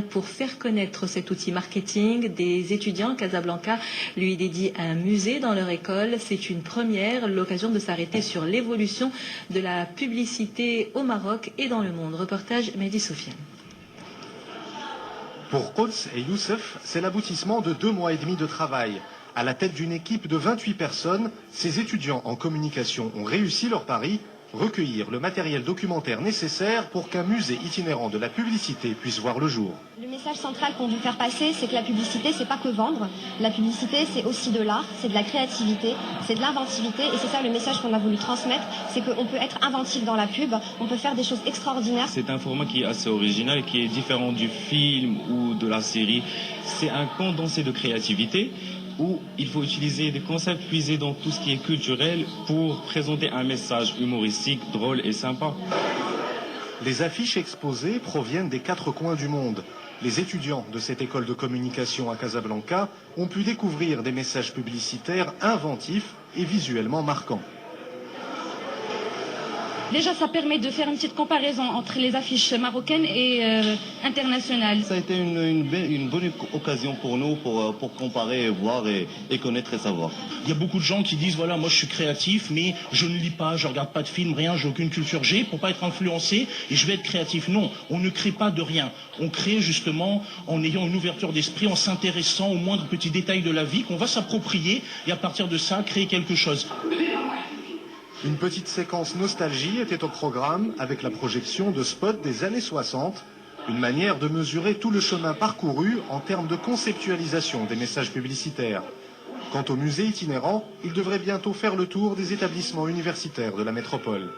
pour faire connaître cet outil marketing. Des étudiants, Casablanca lui dédie un musée dans leur école. C'est une première, l'occasion de s'arrêter sur l'évolution de la publicité au Maroc et dans le monde. Reportage Mehdi Soufiane. Pour Quds et Youssef, c'est l'aboutissement de 2 mois et demi de travail. À la tête d'une équipe de 28 personnes, ces étudiants en communication ont réussi leur pari, recueillir le matériel documentaire nécessaire pour qu'un musée itinérant de la publicité puisse voir le jour. Le message central qu'on veut faire passer, c'est que la publicité, c'est pas que vendre. La publicité, c'est aussi de l'art, c'est de la créativité, c'est de l'inventivité. Et c'est ça le message qu'on a voulu transmettre, c'est qu'on peut être inventif dans la pub, on peut faire des choses extraordinaires. C'est un format qui est assez original, qui est différent du film ou de la série. C'est un condensé de créativité où il faut utiliser des concepts puisés dans tout ce qui est culturel pour présenter un message humoristique, drôle et sympa. Les affiches exposées proviennent des 4 coins du monde. Les étudiants de cette école de communication à Casablanca ont pu découvrir des messages publicitaires inventifs et visuellement marquants. Déjà, ça permet de faire une petite comparaison entre les affiches marocaines et internationales. Ça a été une bonne occasion pour nous pour comparer, voir et connaître et savoir. Il y a beaucoup de gens qui disent, voilà, moi je suis créatif, mais je ne lis pas, je ne regarde pas de films, rien, j'ai aucune culture G pour pas être influencé et je vais être créatif. Non, on ne crée pas de rien. On crée justement en ayant une ouverture d'esprit, en s'intéressant aux moindres petits détails de la vie qu'on va s'approprier et à partir de ça, créer quelque chose. Une petite séquence nostalgie était au programme avec la projection de spots des années 60, une manière de mesurer tout le chemin parcouru en termes de conceptualisation des messages publicitaires. Quant au musée itinérant, il devrait bientôt faire le tour des établissements universitaires de la métropole.